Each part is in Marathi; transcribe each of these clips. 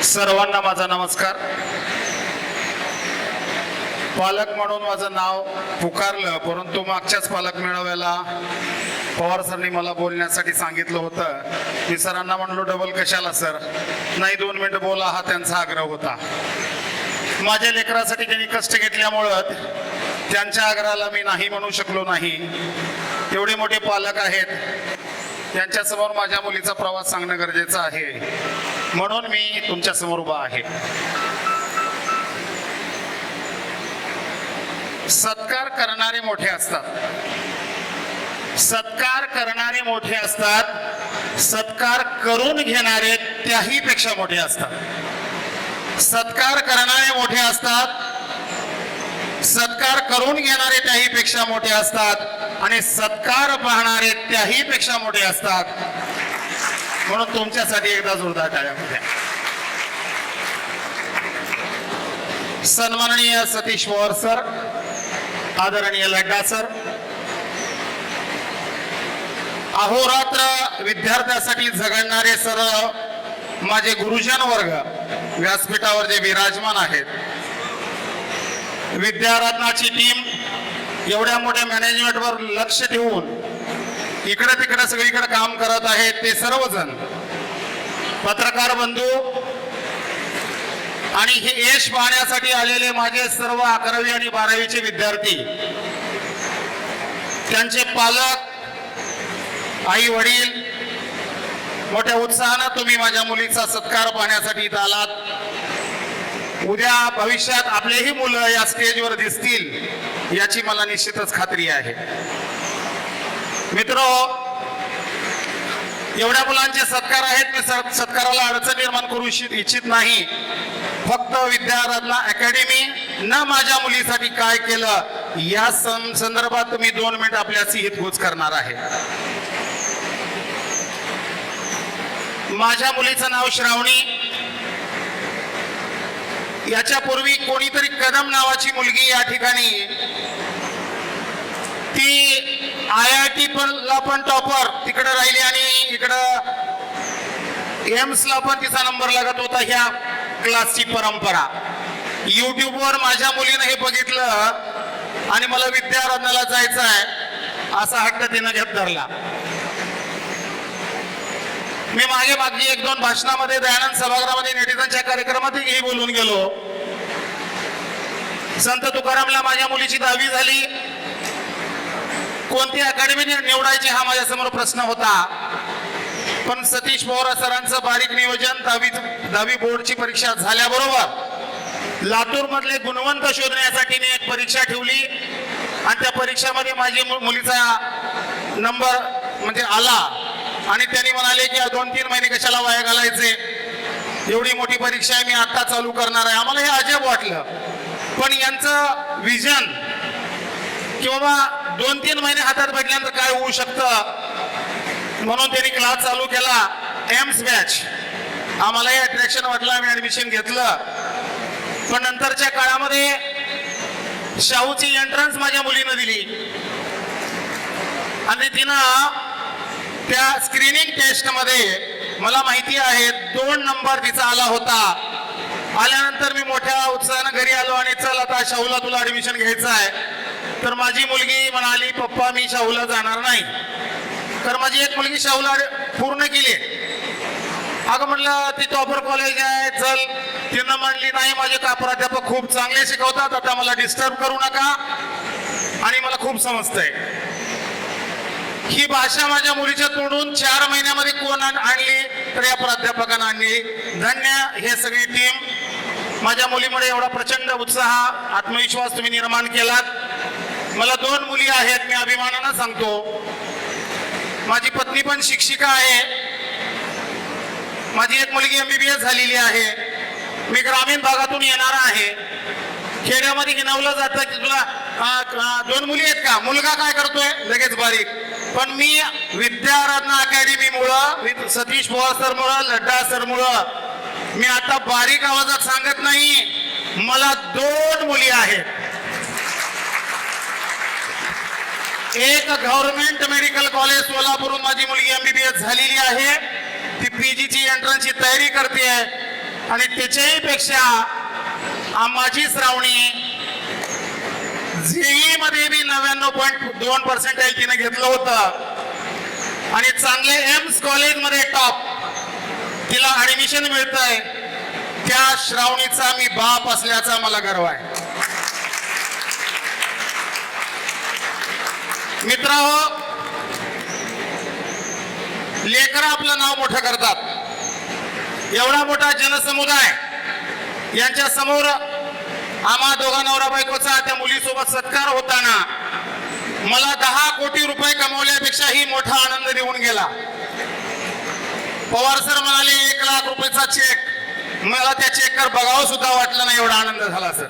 सर्वांना माझा नमस्कार. पालक म्हणून माझं नाव पुकारलं, परंतु मागच्याच पालक मेळाव्याला पवार सरांनी मला बोलण्यासाठी सांगितलं होतं. मी सरांना म्हणलो डबल कशाला सर, नाही 2 मिनिटं बोला, हा त्यांचा आग्रह होता. माझ्या लेकरासाठी त्यांनी कष्ट घेतल्यामुळं त्यांच्या आग्रहाला मी नाही म्हणू शकलो नाही. एवढे मोठे पालक आहेत, त्यांच्यासमोर माझ्या मुलीचा प्रवास सांगणं गरजेचं आहे, म्हणून मी तुमच्या समोर उभा आहे. सत्कार करणारे मोठे असतात, सत्कार करणारे मोठे असतात, सत्कार करून घेणारे त्याही पेक्षा मोठे असतात. सत्कार करणारे मोठे असतात, सत्कार करून घेणारे त्याही पेक्षा मोठे असतात आणि सत्कार पाहणारे त्याही पेक्षा मोठे असतात. म्हणून तुमच्यासाठी एकदा जोरदार टाळ्या द्या. सन्माननीय सतीश पवार सर, आदरणीय लड्डा सर, अहोरात्र विद्यार्थ्यांसाठी झगडणारे सर, माझे गुरुजन वर्ग व्यासपीठावर जे विराजमान आहेत, विद्यारत्नाची टीम एवढ्या मोठ्या मॅनेजमेंटवर लक्ष ठेवून इकडे तिकडे सगळीकडे काम करत आहेत, ते सर्वजण, पत्रकार बंधू आणि हे यश पाहण्यासाठी आलेले माझे सर्व 11वी आणि 12वीचे विद्यार्थी, त्यांचे पालक, आई वडील, मोठ्या उत्साहानं तुम्ही माझ्या मुलीचा सत्कार पाहण्यासाठी इथं आलात. उद्या भविष्यात आपलेही मुलं या स्टेजवर दिसतील याची मला निश्चितच खात्री आहे. मित्रो, एवढ्या मुलांचे सत्कार आहेत, मी सत्काराला अडचण निर्माण करू इच्छित नाही. फक्त विद्यारत्न अकॅडमी न माझ्या मुलीसाठी काय केलं या संदर्भात मी 2 मिनिट आपल्याशी हितगुज करणार आहे. माझ्या मुलीचं नाव श्रावणी. याच्यापूर्वी कोणीतरी कदम नावाची मुलगी या ठिकाणी, ती IIT ला पण टॉपर तिकडे राहिली आणि इकडं एम्स ला पण तिचा नंबर लागत होता. ह्या क्लासची परंपरा युट्यूबवर माझ्या मुलीनं हे बघितलं आणि मला विद्यारत्नाला जायचं आहे असा हट्ट तिनं घेत धरला. मी मागे 1-2 भाषणामध्ये दयानंद सभागृहामध्ये नेटिझनच्या कार्यक्रमातही बोलून गेलो. संत तुकारामला माझ्या मुलीची 10वी झाली. कोणती अकॅडमी निवडायची हा माझ्या समोर प्रश्न होता, पण सतीश पवार सरांचं बारीक नियोजन, 10वी बोर्डची परीक्षा झाल्याबरोबर लातूर मधले गुणवंत शोधण्यासाठी मी एक परीक्षा ठेवली आणि त्या परीक्षेमध्ये माझी मुलीचा नंबर म्हणजे आला आणि त्यांनी म्हणाले की 2-3 महिने कशाला वाया घालायचे, एवढी मोठी परीक्षा आहे, मी आता चालू करणार आहे. आम्हाला हे अजब वाटलं, पण यांचं विजन की बाबा 2-3 महिने हातात भेटल्यानंतर काय होऊ शकतं, म्हणून त्यांनी क्लास चालू केला, एम्स बॅच. आम्हालाही अट्रॅक्शन वाटलं, आम्ही ऍडमिशन घेतलं. पण नंतरच्या काळामध्ये शाहूची एंट्रन्स माझ्या मुलीनं दिली आणि तिनं त्या स्क्रीनिंग टेस्ट मध्ये मला माहिती आहे 2 नंबर तिचा आला होता. आल्यानंतर मी मोठ्या उत्साहानं घरी आलो आणि चल आता शाहूला तुला ऍडमिशन घ्यायचं आहे. तर माझी मुलगी म्हणाली पप्पा मी शाहूला जाणार नाही. तर माझी एक मुलगी शाहूला पूर्ण केली. अगं म्हणलं ती टॉपर कॉलेज आहे, चल. तिनं म्हणली नाही, माझे प्राध्यापक खूप चांगले शिकवतात, आता मला डिस्टर्ब करू नका आणि मला खूप समजतंय. ही भाषा माझ्या मुलीच्या तोंडून 4 महिन्यामध्ये कोण आणली, तर या प्राध्यापकांना आणली. धन्य हे सगळी टीम. माझ्या मुलीमुळे एवढा प्रचंड उत्साह, आत्मविश्वास तुम्ही निर्माण केलात. मला 2 मुली आहेत, मी अभिमानानं सांगतो. माझी पत्नी पण शिक्षिका आहे. माझी एक मुलगी MBBS झालेली आहे. मी ग्रामीण भागातून येणार आहे. खेड्यामध्ये गिनवलं जातं की तुला 2 मुली आहेत का, मुलगा काय करतोय, लगेच बारीक. पण मी विद्यारत्न अकॅडमीमुळं, सतीश पवार सर मुळे, लड्डा सर मुळे मी आता बारीक आवाजात सांगत नाही, मला 2 मुली आहेत. एक गव्हर्नमेंट मेडिकल कॉलेज सोलापूरहून माझी मुलगी MBBS झालेली आहे. ती PG ची एंट्रन्सची तयारी करते आहे आणि त्याच्याही पेक्षा माझी श्रावणी जेई मध्ये बी 99.2% तिने घेतलं होतं आणि चांगले एम्स कॉलेज मध्ये टॉप तिला ऍडमिशन मिळतंय. त्या श्रावणीचा मी बाप असल्याचा मला गर्व आहे. मित्रांनो, लेकरं आपलं नाव मोठं करतात. एवढा मोठा जनसमुदाय यांच्या समोर आम्हा दोघा नवरा बायकोचा त्या मुलीसोबत सत्कार होताना मला 10 कोटी रुपये कमवल्यापेक्षाही मोठा आनंद देऊन गेला. पवार सर म्हणाले 1 लाख रुपयाचा चेक. मला त्या चेकवर बघावं सुद्धा वाटलं नाही, एवढा आनंद झाला सर.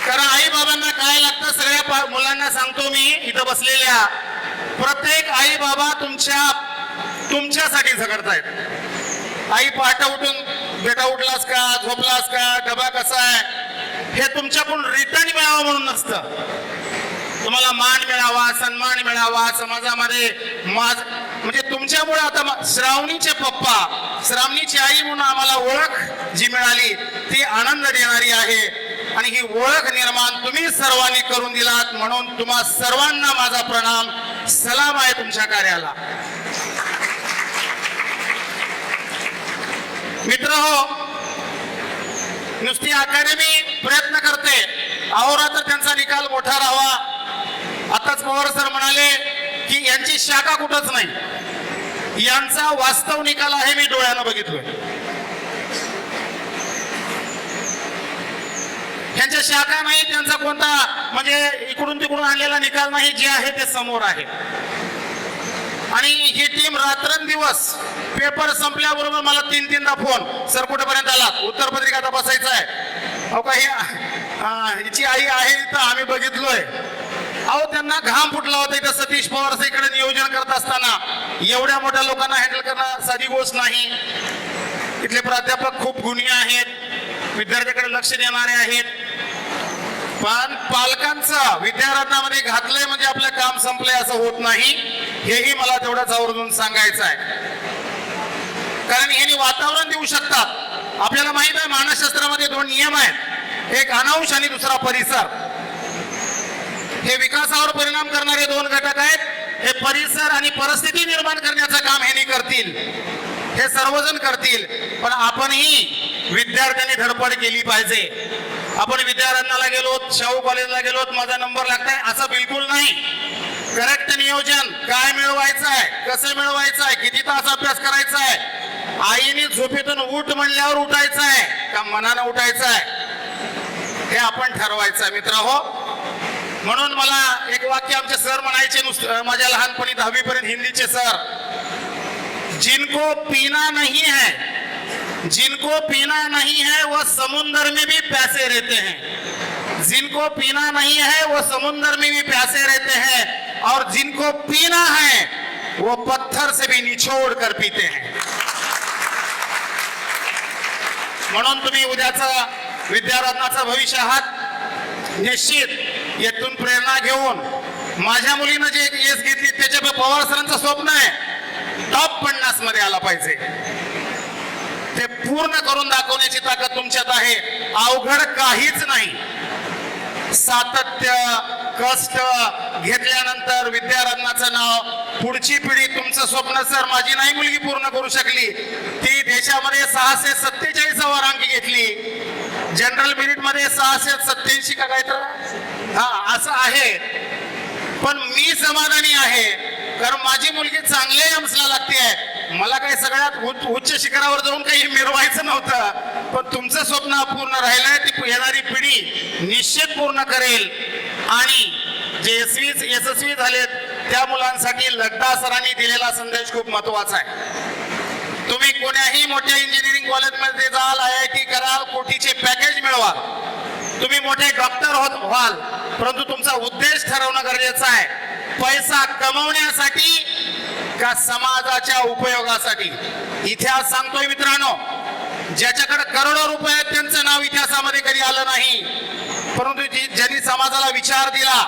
कारण आई बाबांना काय लागतं सगळ्या मुलांना सांगतो मी इथं बसलेल्या, प्रत्येक आई बाबा तुमच्यासाठी झगडतायत. आई पहाटे उठून बेटा उठलास का, झोपलास का, डबा कसा आहे हे तुमच्याकडून रिटर्न मिळावं म्हणून नसतं. तुम्हाला मान मिळावा, सन्मान मिळावा समाजामध्ये. म्हणजे तुमच्यामुळे आता श्रावणीचे पप्पा, श्रावणीची आई म्हणून आम्हाला ओळख जी मिळाली ती आनंद देणारी आहे. आणि ही ओळख निर्माण तुम्ही सर्वांनी करून दिलात म्हणून तुम्हा सर्वांना माझा प्रणाम, सलाम आहे तुमच्या कार्याला. मित्रहो, नुसती अकॅडमी प्रयत्न करते, अहोरात्र त्यांचा निकाल मोठा राहावा. आताच पवार सर म्हणाले की यांची शाखा कुठंच नाही. यांचा वास्तव निकाल आहे, मी डोळ्यानं बघितलोय. त्यांच्या शाखा नाही, त्यांचा कोणता म्हणजे इकडून तिकडून आणलेला निकाल नाही, जे आहे ते समोर आहे. आणि ही टीम रात्रंदिवस पेपर संपल्याबरोबर मला 3-3दा फोन, सर कुठेपर्यंत आलात, उत्तरपत्रिका तपासायचं आहे. अहो काही हिची आई आहे इथं, आम्ही बघितलोय. अहो त्यांना घाम फुटला होता इथं सतीश पवार इकडे नियोजन करत असताना. एवढ्या मोठ्या लोकांना हँडल करणं साधी गोष्ट नाही. इथले प्राध्यापक खूप गुणी आहेत, विद्यार्थ्याकडे लक्ष देणारे आहेत. पण पालकांचं विद्यार्थ्यांमध्ये घातलंय म्हणजे आपलं काम संपलंय असं होत नाही, हेही मला तेवढंच आवर्जून सांगायचं आहे. कारण यांनी वातावरण देऊ शकतात. आपल्याला माहित आहे मानसशास्त्रामध्ये 2 नियम आहेत, एक अनांश आणि दुसरा परिसर. हे विकासावर परिणाम करणारे 2 घटक आहेत. हे परिसर आणि परिस्थिती निर्माण करण्याचं काम हे करतील, हे सर्वजण करतील. पण आपणही विद्यार्थ्यांनी धडपड केली पाहिजे. आपण विद्यारत्नाला गेलो, शाहू कॉलेजला गेलो, माझा नंबर लागताय असं बिलकुल नाही. करेक्ट नियोजन, काय मिळवायचं आहे, कसं मिळवायचं आहे, किती तास अभ्यास करायचा आहे, आईने झोपेतून उठ म्हणल्यावर उठायचं आहे का मनानं उठायचं आहे, हे आपण ठरवायचं आहे मित्रहो. म्हणून मला एक वाक्य आमचे सर म्हणायचे, माझ्या लहानपणी 10वी पर्यंत हिंदीचे सर, जिनको पीना नहीं है, जिनको पीना नहीं है वो समुद्र में भी प्यासे रहते हैं. जिनको पीना नहीं है वो समुद्र में भी प्यासे रहते हैं, और जिनको पीना है वो पत्थर से भी निचोड़ कर पीते हैं. म्हणून तुम्ही उद्याचा विद्यारत्नाचा भविष्य आहात. निश्चित यातून प्रेरणा घेऊन माझ्या मुलीनं जे यश घेतली त्याच्या पवार सरांचं स्वप्न आहे टॉप 50 मध्ये आला पाहिजे. ते पूर्ण करून दाखवण्याची ताकद तुमच्यात आहे. अवघड काहीच नाही. सातत्य, कष्ट घेतल्यानंतर विद्यारत्नाचं नाव, पुढची पिढी. तुमचं स्वप्न सर, माझी नाही मुलगी पूर्ण करू शकली, ती देशामध्ये 647वा रँक घेतली, जनरल मेरिट मध्ये 687 का काय तर असं आहे. पण मी समाधानी आहे कारण माझी मुलगी चांगल्या एम्सला लागते. मला काही सगळ्यात उच्च शिखरावर जाऊन काही मिरवायचं नव्हतं, पण तुमचं स्वप्न पूर्ण राहिलंय. ती येणारी पिढी निश्चित पूर्ण करेल. आणि जे यशस्वी झालेत त्या मुलांसाठी लड्डा सरांनी दिलेला संदेश खूप महत्वाचा आहे. तुम्ही कोण्याही मोठ्या इंजिनिअरिंग कॉलेजमध्ये जाल, IIT कराल, कोटीचे पॅकेज मिळवाल, तुम्ही मोठे डॉक्टर व्हाल, परंतु तुमचा उद्देश ठरवणं गरजेचं आहे. पैसा कमवण्यासाठी का समाजाच्या उपयोगासाठी. इतिहास सांगतोय मित्रांनो, ज्याच्याकडे करोडो रुपये आहेत त्यांचं नाव इतिहासामध्ये कधी आलं नाही, परंतु ज्यांनी समाजाला विचार दिला,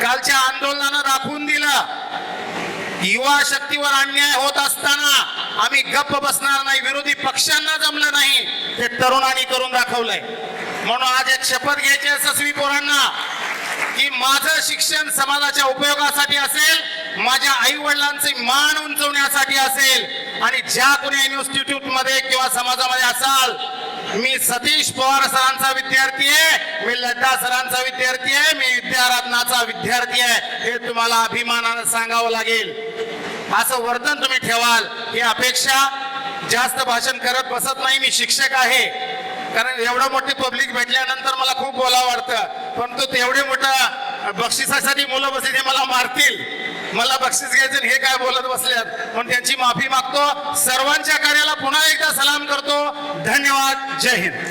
कालच्या आंदोलनानं दाखवून दिलं युवा शक्तीवर अन्याय होत असताना आम्ही गप्प बसणार नाही. विरोधी पक्षांना जमलं नाही ते तरुणांनी करून दाखवलंय. म्हणून आज एक शपथ घ्यायची आहे सस्वी पोरांना की माझं शिक्षण समाजाच्या उपयोगासाठी असेल, माझ्या आई वडिलांचे मान उंचवण्यासाठी असेल आणि ज्या कोणी इन्स्टिट्यूट मध्ये किंवा समाजामध्ये असाल, मी सतीश पवार सरांचा विद्यार्थी आहे, मी लड्डा सरांचा विद्यार्थी आहे, मी विद्यारत्नाचा विद्यार्थी आहे, हे तुम्हाला अभिमानाने सांगावं लागेल. असं वर्तन तुम्ही ठेवाल ही अपेक्षा. जास्त भाषण करत बसत नाही, मी शिक्षक आहे. कारण एवढं मोठी पब्लिक भेटल्यानंतर मला खूप बोलावं वाटतं, परंतु तेवढे मोठं बक्षिसासाठी मुलं बसली ते मला मारतील. मला बक्षीस घ्यायचं हे काय बोलत बसल्यात, पण त्यांची माफी मागतो. सर्वांच्या कार्याला पुन्हा एकदा सलाम करतो. धन्यवाद. जय हिंद.